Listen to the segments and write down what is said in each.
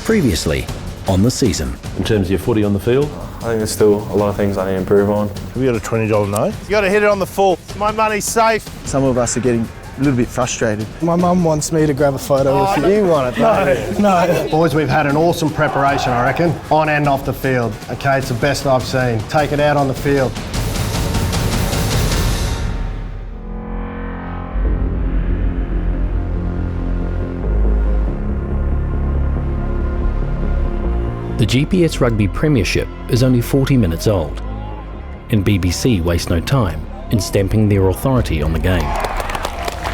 Previously on The Season. In terms of your footy on the field? I think there's still a lot of things I need to improve on. Have you got a $20 note? You got to hit it on the full. My money's safe. Some of us are getting a little bit frustrated. My mum wants me to grab a photo with you. You want it? No. Boys, we've had an awesome preparation, I reckon, on and off the field. Okay, it's the best I've seen. Take it out on the field. The GPS Rugby Premiership is only 40 minutes old, and BBC waste no time in stamping their authority on the game.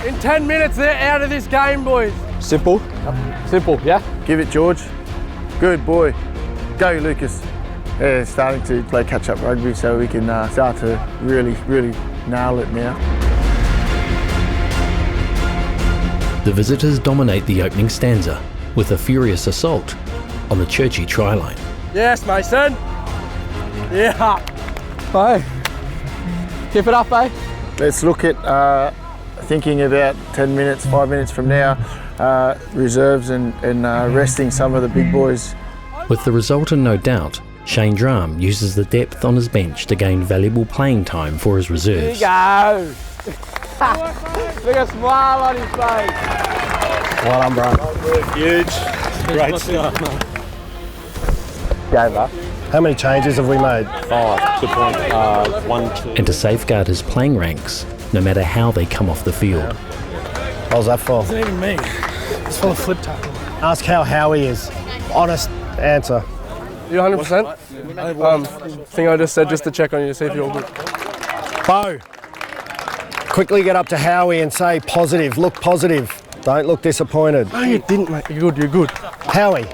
In 10 minutes, they're out of this game, boys. Simple. Simple, yeah? Give it, George. Good boy. Go, Lucas. They're starting to play catch-up rugby, so we can start to really nail it now. The visitors dominate the opening stanza with a furious assault on the Churchie try line. Yes, Mason. Yeah. Hey. Keep it up, eh? Let's look at thinking about 10 minutes, 5 minutes from now, reserves and resting some of the big boys. With the result in no doubt, Shane Drum uses the depth on his bench to gain valuable playing time for his reserves. Here you go. Look at a smile on his face. Well done, bro. Huge. Great stuff. Game up. How many changes have we made? 5. Good point. 1, 2. And to safeguard his playing ranks, no matter how they come off the field. What was that for? It's not even me. It's full of flip tackle. Ask how Howie is. Honest answer. You 100%? Thing I just said just to check on you to see if you're all good. Bo, quickly get up to Howie and say positive. Look positive. Don't look disappointed. No, you didn't, mate. You're good, you're good. Howie,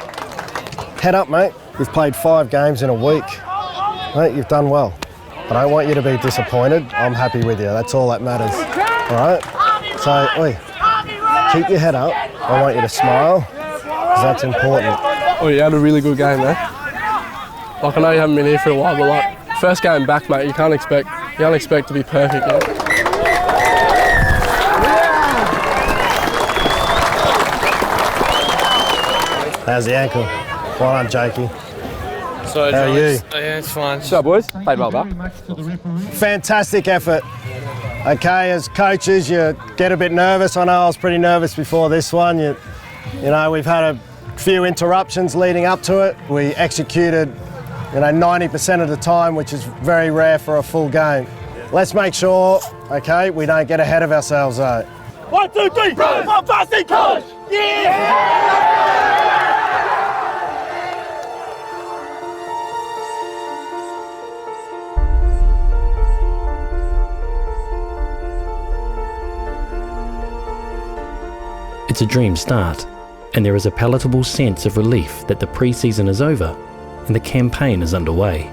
head up, mate. You've played 5 games in a week. Mate, you've done well. I don't want you to be disappointed. I'm happy with you. That's all that matters. All right? So, oi, keep your head up. I want you to smile, because that's important. Oh, you had a really good game, man. Like, I know you haven't been here for a while, but like, first game back, mate, you can't expect to be perfect, yeah? How's the ankle? Well done, Jakey. So, how are you? Yeah, it's fine. What's up, boys? Played well, bro. Fantastic effort. Okay, as coaches, you get a bit nervous. I know I was pretty nervous before this one. You know, we've had a few interruptions leading up to it. We executed, 90% of the time, which is very rare for a full game. Let's make sure, okay, we don't get ahead of ourselves, though. 1, 2, 3. One passing college. Yeah! It's a dream start, and there is a palatable sense of relief that the pre-season is over and the campaign is underway.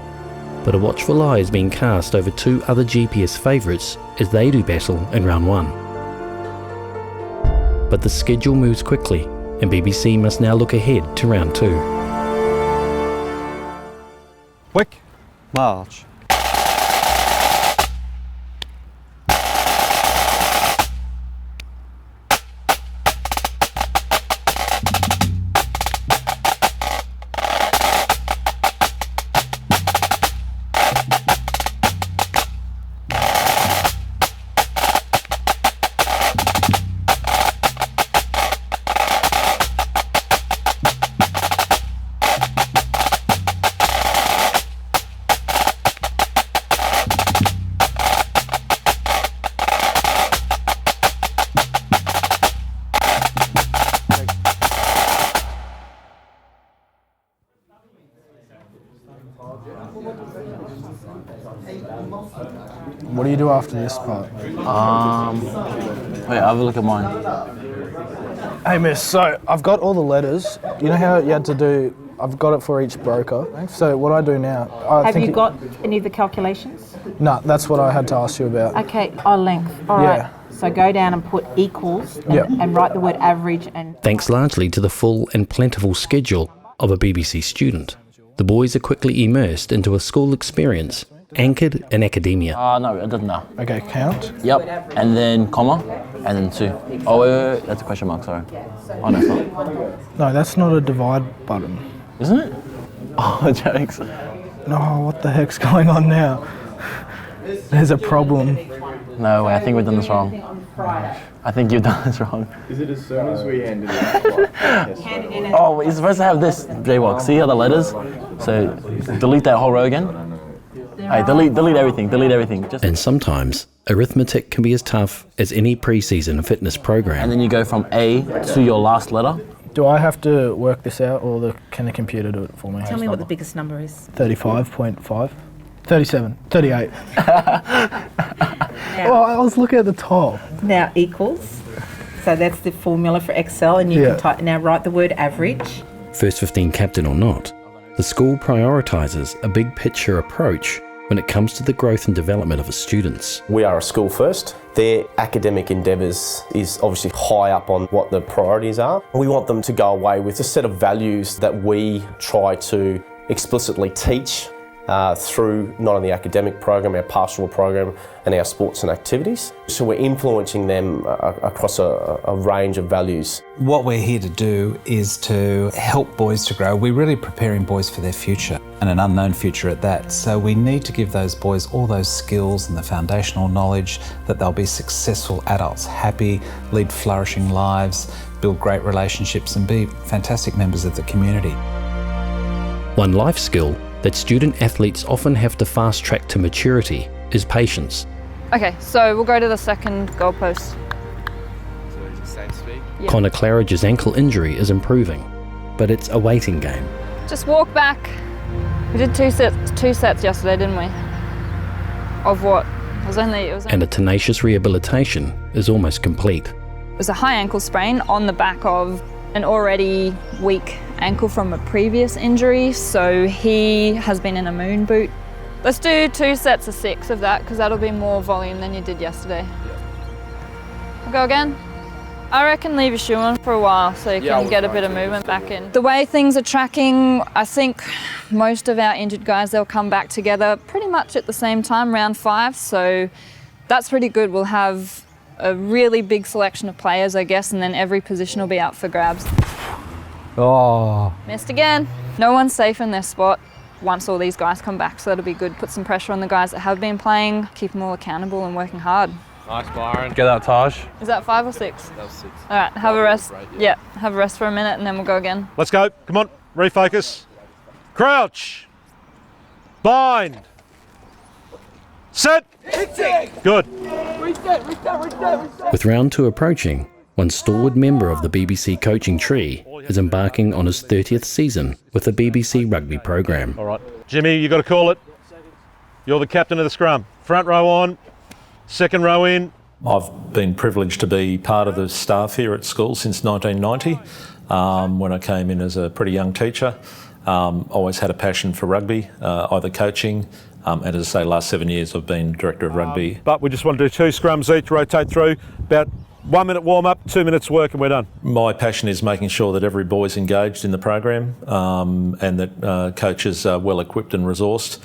But a watchful eye is being cast over 2 other GPS favourites as they do battle in round 1. But the schedule moves quickly, and BBC must now look ahead to round 2. Quick march. What do you do after this part? Wait, have a look at mine. Hey, miss, so I've got all the letters. You know how you had to do, I've got it for each broker. So what I do now... Have you got any of the calculations? No, that's what I had to ask you about. Okay, length. All right. So go down and put equals and write the word average. And Thanks largely to the full and plentiful schedule of a BBC student, the boys are quickly immersed into a school experience anchored in academia. No, it doesn't know. Okay, count. Yep, and then comma, and then 2. Oh, wait, that's a question mark, sorry. Oh, no, it's not. No, that's not a divide button. Isn't it? Oh, jokes. No, what the heck's going on now? There's a problem. No way, I think we've done this wrong. I think you've done this wrong. Is it as soon as we handed it? Oh, you're supposed to have this, J-Walk. See how the letters? So, delete that whole row again. Hey, delete everything. Just. And sometimes, arithmetic can be as tough as any pre-season fitness program. And then you go from A to your last letter. Do I have to work this out, or can the computer do it for me? Tell me what the biggest number is. 35.5. 37. 38. Oh, I was looking at the top. Now equals. So that's the formula for Excel, and you can type. Now write the word average. First 15 captain or not, the school prioritises a big picture approach when it comes to the growth and development of its students. We are a school first. Their academic endeavours is obviously high up on what the priorities are. We want them to go away with a set of values that we try to explicitly teach through not only the academic program, our pastoral program and our sports and activities. So we're influencing them across a range of values. What we're here to do is to help boys to grow. We're really preparing boys for their future, and an unknown future at that. So we need to give those boys all those skills and the foundational knowledge that they'll be successful adults, happy, lead flourishing lives, build great relationships and be fantastic members of the community. One life skill that student athletes often have to fast track to maturity is patience. Okay, so we'll go to the second goalpost. Yeah. Connor Claridge's ankle injury is improving, but it's a waiting game. Just walk back. We did two sets yesterday, didn't we? Of what? It was only and a tenacious rehabilitation is almost complete. It was a high ankle sprain on the back of an already weak ankle from a previous injury, so he has been in a moon boot. Let's do 2 sets of 6 of that, because that'll be more volume than you did yesterday. We'll go again. I reckon leave your shoe on for a while so you can get a bit of movement back in. The way things are tracking, I think most of our injured guys, they'll come back together pretty much at the same time, round 5, so that's pretty good. We'll have a really big selection of players, I guess, and then every position will be out for grabs. Oh. Missed again. No one's safe in their spot once all these guys come back, so that'll be good. Put some pressure on the guys that have been playing, keep them all accountable and working hard. Nice, Byron. Get that, Taj. Is that 5 or 6? That was 6. All right, have a rest. Yeah, have a rest for a minute and then we'll go again. Let's go. Come on, refocus. Crouch. Bind. Set. Good. With round 2 approaching, one stalwart member of the BBC coaching tree is embarking on his 30th season with the BBC rugby program. All right. Jimmy, you got to call it. You're the captain of the scrum. Front row on, second row in. I've been privileged to be part of the staff here at school since 1990, when I came in as a pretty young teacher. Always had a passion for rugby, either coaching, and as I say, last 7 years I've been director of rugby. But we just want to do 2 scrums each, rotate through, about 1 minute warm up, 2 minutes work and we're done. My passion is making sure that every boy's engaged in the program, and that coaches are well equipped and resourced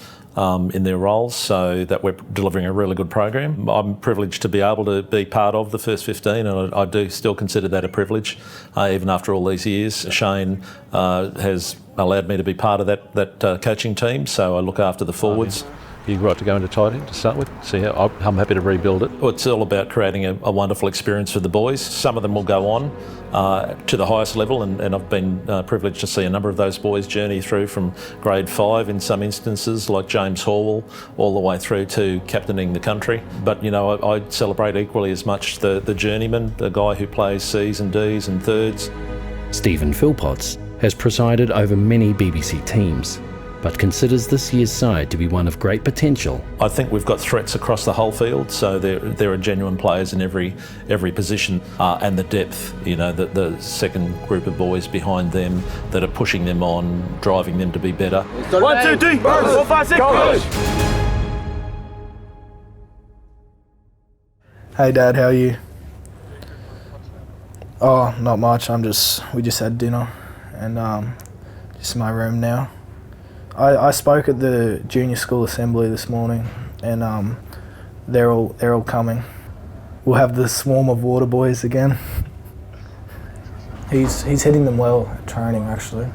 in their roles, so that we're delivering a really good program. I'm privileged to be able to be part of the first 15, and I do still consider that a privilege, even after all these years. Shane has allowed me to be part of that coaching team, so I look after the forwards. You right to go into tight end to start with? See how I'm happy to rebuild it. Well, it's all about creating a wonderful experience for the boys. Some of them will go on to the highest level, and I've been privileged to see a number of those boys journey through from grade 5 in some instances, like James Horwell, all the way through to captaining the country. But, you know, I celebrate equally as much the journeyman, the guy who plays C's and D's and thirds. Stephen Philpotts has presided over many BBC teams, but considers this year's side to be one of great potential. I think we've got threats across the whole field, so there are genuine players in every position, and the depth, you know, the second group of boys behind them that are pushing them on, driving them to be better. 1, 2, 3, 4, 5, 6, college! Hey Dad, how are you? Oh, not much. We just had dinner and just in my room now. I spoke at the junior school assembly this morning, and they're all coming. We'll have the swarm of water boys again. He's hitting them well at training, actually.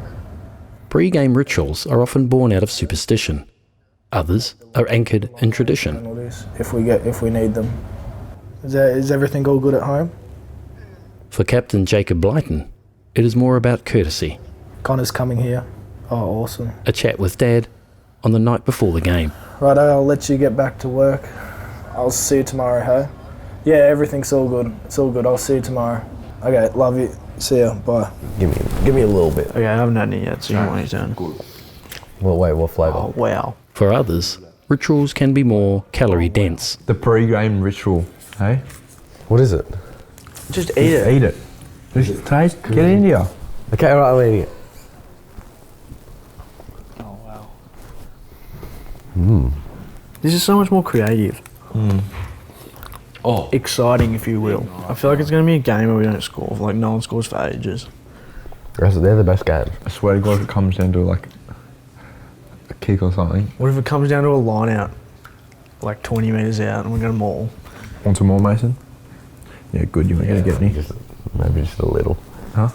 Pre-game rituals are often born out of superstition. Others are anchored in tradition. If we need them. Is everything all good at home? For Captain Jacob Blyton, it is more about courtesy. Connor's coming here. Oh, awesome. A chat with Dad on the night before the game. Right, I'll let you get back to work. I'll see you tomorrow, hey? Yeah, everything's all good. It's all good. I'll see you tomorrow. Okay, love you. See ya. Bye. Give me a little bit. Okay, I haven't had any yet, so you want your turn. Good. Well, wait, what flavour? Oh, wow. For others, rituals can be more calorie dense. The pre-game ritual, hey? What is it? Just eat it. Eat it. Just taste. Get it into you. Okay, all right, I'm eating it. Oh, wow. Mmm. This is so much more creative. Mm. Oh. Exciting, if you will. I feel like it's going to be a game where we don't score. Like, no one scores for ages. They're the best games. I swear to God, if it comes down to like a kick or something. What if it comes down to a line out, like 20 metres out, and we're going to maul? Want some more, Mason? Yeah, good. You ain't going to get any? Maybe just a little. Huh?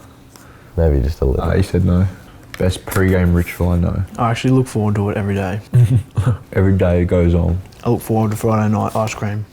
Maybe just a little. He said no. Best pre-game ritual I know. I actually look forward to it every day. Every day it goes on. I look forward to Friday night ice cream.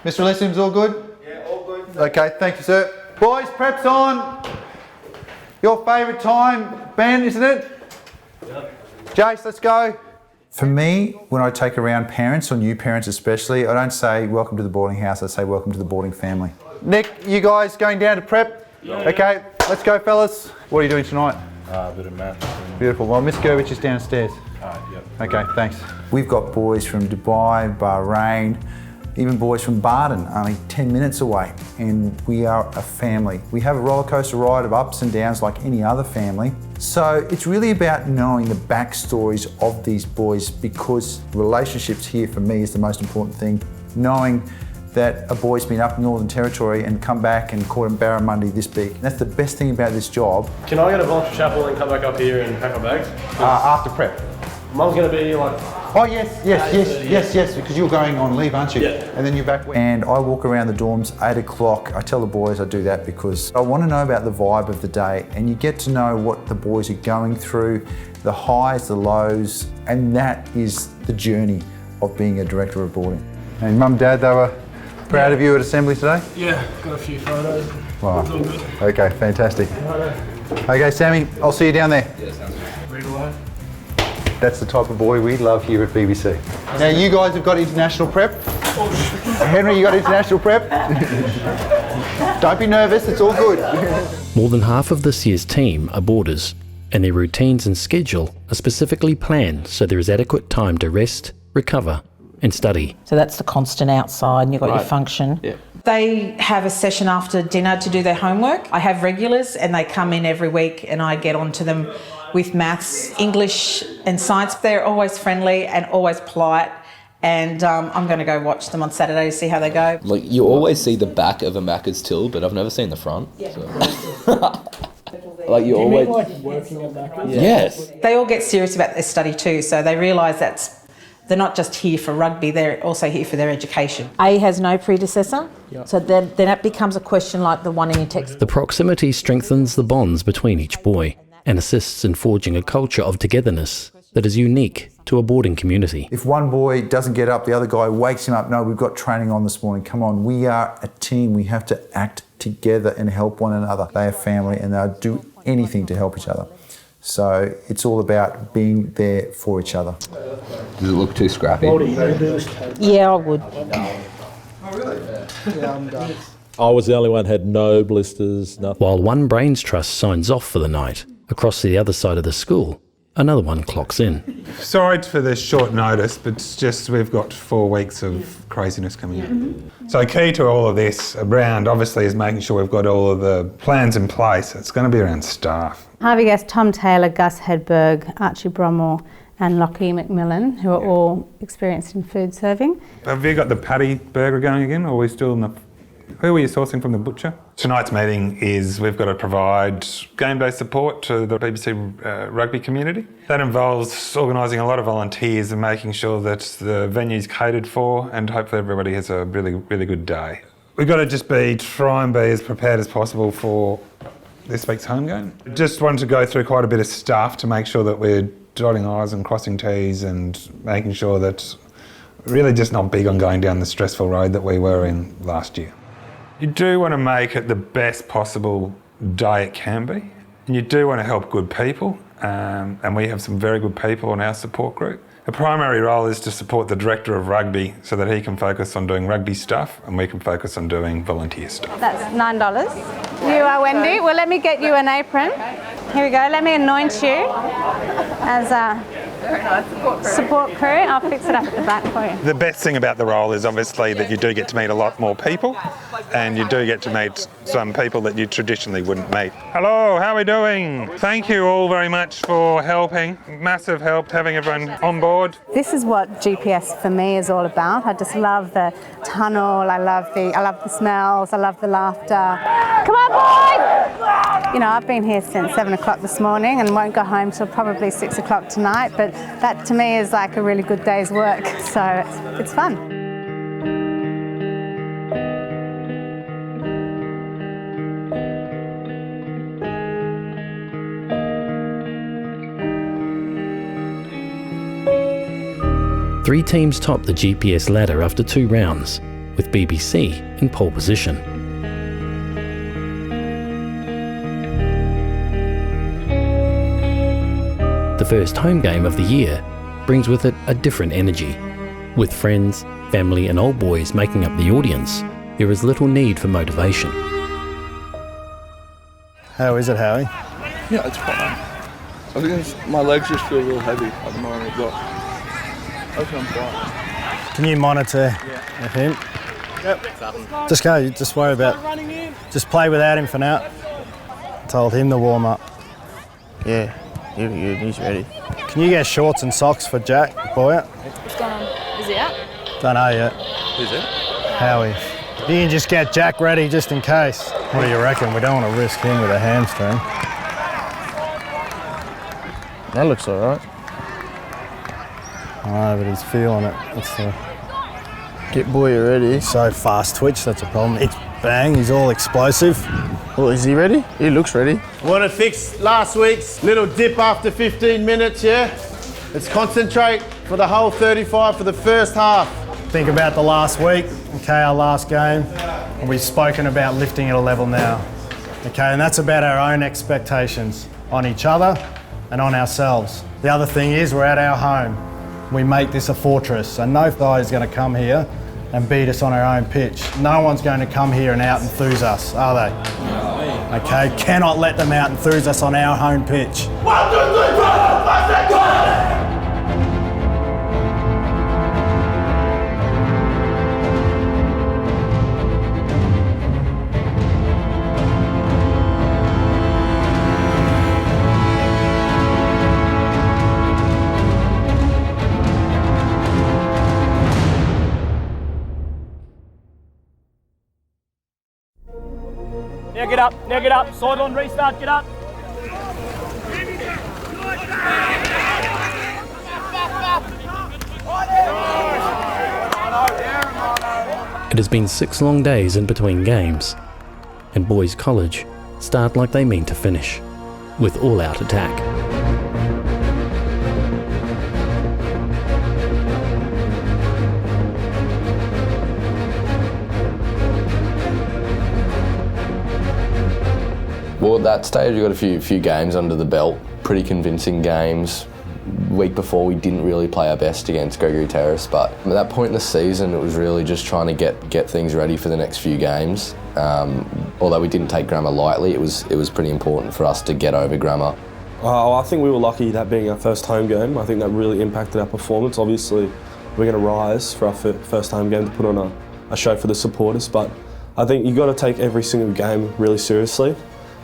Mr. Elysium's all good? Yeah, all good. Okay, thank you, sir. Boys, prep's on. Your favourite time, Ben, isn't it? Yep. Jace, let's go. For me, when I take around parents, or new parents especially, I don't say welcome to the boarding house, I say welcome to the boarding family. Nick, you guys going down to prep? Yeah. Okay, let's go, fellas. What are you doing tonight? A bit of math. Beautiful. Well, Miss Gervich is downstairs. Yep. Okay, thanks. We've got boys from Dubai, Bahrain, even boys from Baden, only 10 minutes away, and we are a family. We have a roller coaster ride of ups and downs like any other family. So it's really about knowing the backstories of these boys, because relationships here for me is the most important thing. Knowing that a boy's been up in Northern Territory and come back and caught in barramundi this big. That's the best thing about this job. Can I get a voluntary chapel and come back up here and pack my bags? After prep. Mum's going to be like... Oh yes, because you're going on leave, aren't you? Yeah. And then you're back. And I walk around the dorms 8 o'clock. I tell the boys I do that because I want to know about the vibe of the day, and you get to know what the boys are going through, the highs, the lows, and that is the journey of being a director of boarding. And Mum, Dad, they were proud of you at assembly today? Yeah, got a few photos. Wow. It's all good. Okay, fantastic. Okay, Sammy, I'll see you down there. Yeah, sounds good. Read aloud. That's the type of boy we love here at BBC. Now you guys have got international prep. Henry, you got international prep? Don't be nervous, it's all good. More than half of this year's team are boarders, and their routines and schedule are specifically planned so there is adequate time to rest, recover and study. So that's the constant outside, and you've got your function. Yeah. They have a session after dinner to do their homework. I have regulars and they come in every week and I get onto them with maths, English and science. They're always friendly and always polite, and I'm going to go watch them on Saturday to see how they go. Like, you always see the back of a Macca's till, but I've never seen the front. Yeah. So. Like, you Do you always... mean like working at Macca's? Yes. They all get serious about their study too, so they realise that they're not just here for rugby, they're also here for their education. A has no predecessor, so then it becomes a question like the one in your text. The proximity strengthens the bonds between each boy and assists in forging a culture of togetherness that is unique to a boarding community. If one boy doesn't get up, the other guy wakes him up. No, we've got training on this morning. Come on, we are a team. We have to act together and help one another. They are family and they'll do anything to help each other. So it's all about being there for each other. Does it look too scrappy? Yeah, I would. I was the only one who had no blisters, nothing. While one brains trust signs off for the night, across the other side of the school, another one clocks in. Sorry for the short notice, but it's just we've got 4 weeks of craziness coming up. So key to all of this around, obviously, is making sure we've got all of the plans in place. It's going to be around staff. Harvey Guest, Tom Taylor, Gus Hedberg, Archie Bromwell and Lockie McMillan, who are all experienced in food serving. Have you got the patty burger going again, or are we still in the... Who are you sourcing from the butcher? Tonight's meeting is we've got to provide game day support to the BBC rugby community. That involves organising a lot of volunteers and making sure that the venue's catered for, and hopefully everybody has a really, really good day. We've got to just try and be as prepared as possible for this week's home game. Just wanted to go through quite a bit of stuff to make sure that we're dotting I's and crossing T's and making sure that we're really just not big on going down the stressful road that we were in last year. You do want to make it the best possible day it can be, and you do want to help good people, and we have some very good people in our support group. The primary role is to support the Director of Rugby so that he can focus on doing rugby stuff and we can focus on doing volunteer stuff. That's $9. You are Wendy. Well, let me get you an apron. Here we go. Let me anoint you as a support crew. I'll fix it up at the back for you. The best thing about the role is obviously that you do get to meet a lot more people, and you do get to meet some people that you traditionally wouldn't meet. Hello, how are we doing? Thank you all very much for helping. Massive help having everyone on board. This is what GPS for me is all about. I just love the tunnel. I love the smells. I love the laughter. Come on, boys! You know, I've been here since 7 o'clock this morning and won't go home till probably 6 o'clock tonight, but that to me is like a really good day's work, so it's fun. Three teams top the GPS ladder after 2 rounds, with BBC in pole position. The first home game of the year brings with it a different energy. With friends, family and old boys making up the audience, there is little need for motivation. How is it, Howie? Yeah, it's fine. I think my legs just feel a little heavy at the moment, but I think I'm fine. Can you monitor him? Yep. Just go, just worry about, just play without him for now. Told him to warm up. Yeah, he's ready. Can you get shorts and socks for Jack Bowyer? What's going on? Is he out? Don't know yet. Who's it? Howie. You can just get Jack ready just in case. What do you reckon? We don't want to risk him with a hamstring. That looks all right. I know, but he's feeling it. That's the... Get Bowyer ready. So fast twitch, that's a problem. It's bang, he's all explosive. Well, is he ready? He looks ready. Want to fix last week's little dip after 15 minutes, yeah? Let's concentrate for the whole 35 for the first half. Think about the last week, okay, our last game, and we've spoken about lifting it a level now. Okay, and that's about our own expectations on each other and on ourselves. The other thing is we're at our home. We make this a fortress, so no guy is going to come here and beat us on our own pitch. No one's going to come here and out-enthuse us, are they? No. Okay, cannot let them out-enthuse us on our home pitch. 1, 2, 3, 4, 5, 6, 7. Now get up. Now get up. Sideline restart. Get up. It has been 6 long days in between games, and boys' college start like they mean to finish, with all-out attack. Well, at that stage we got a few games under the belt, pretty convincing games. Week before we didn't really play our best against Gregory Terrace, but at that point in the season it was really just trying to get things ready for the next few games. Although we didn't take Grammar lightly, it was pretty important for us to get over Grammar. I think we were lucky that being our first home game. I think that really impacted our performance. Obviously we're going to rise for our first home game to put on a show for the supporters, but I think you've got to take every single game really seriously.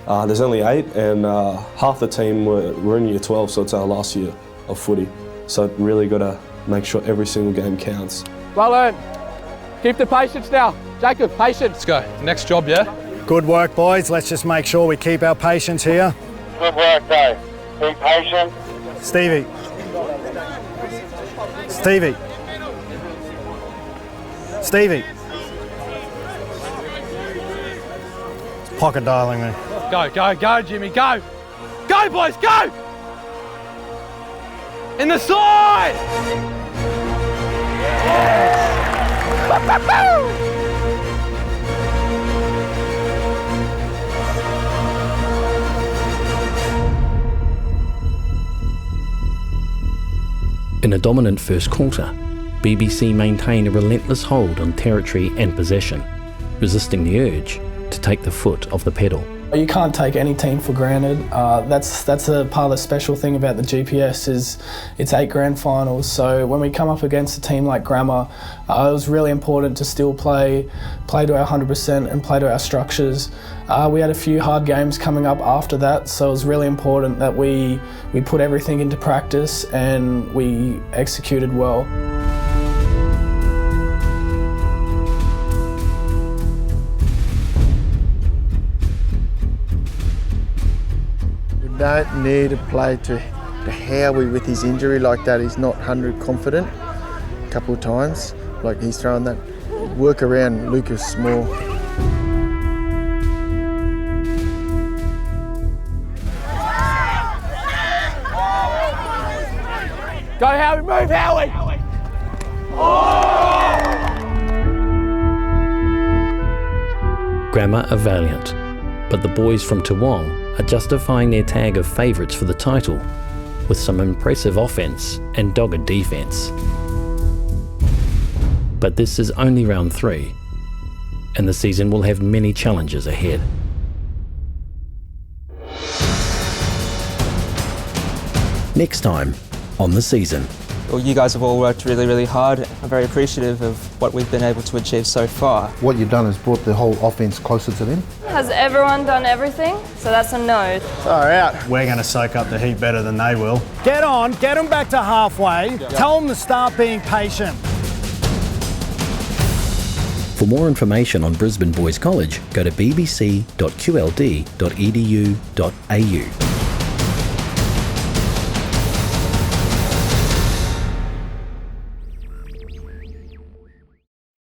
There's only 8 and half the team we're in year 12, so it's our last year of footy. So really got to make sure every single game counts. Well earned. Keep the patience now. Jacob, patience. Let's go. Next job, yeah? Good work, boys. Let's just make sure we keep our patience here. Good work, Dave. Be patient. Stevie. Stevie. Stevie. It's pocket dialing me. Go, go, go, Jimmy, go! Go, boys, go! In the side! In a dominant first quarter, BBC maintained a relentless hold on territory and possession, resisting the urge to take the foot off the pedal. You can't take any team for granted. That's a part of the special thing about the GPS is it's 8 grand finals. So when we come up against a team like Grammar, it was really important to still play to our 100% and play to our structures. We had a few hard games coming up after that, so it was really important that we put everything into practice and we executed well. Don't need to play to Howie with his injury like that. He's not 100 confident a couple of times. Like he's throwing that work around Lucas more. Go, Howie, move, Howie! Grammar are valiant, but the boys from Toowong are justifying their tag of favourites for the title with some impressive offence and dogged defence. But this is only round 3, and the season will have many challenges ahead. Next time on The Season. Well, you guys have all worked really, really hard. I'm very appreciative of what we've been able to achieve so far. What you've done is brought the whole offence closer to them. Has everyone done everything? So that's a no. Far out. We're going to soak up the heat better than they will. Get on, get them back to halfway. Tell them to start being patient. For more information on Brisbane Boys College, go to bbc.qld.edu.au.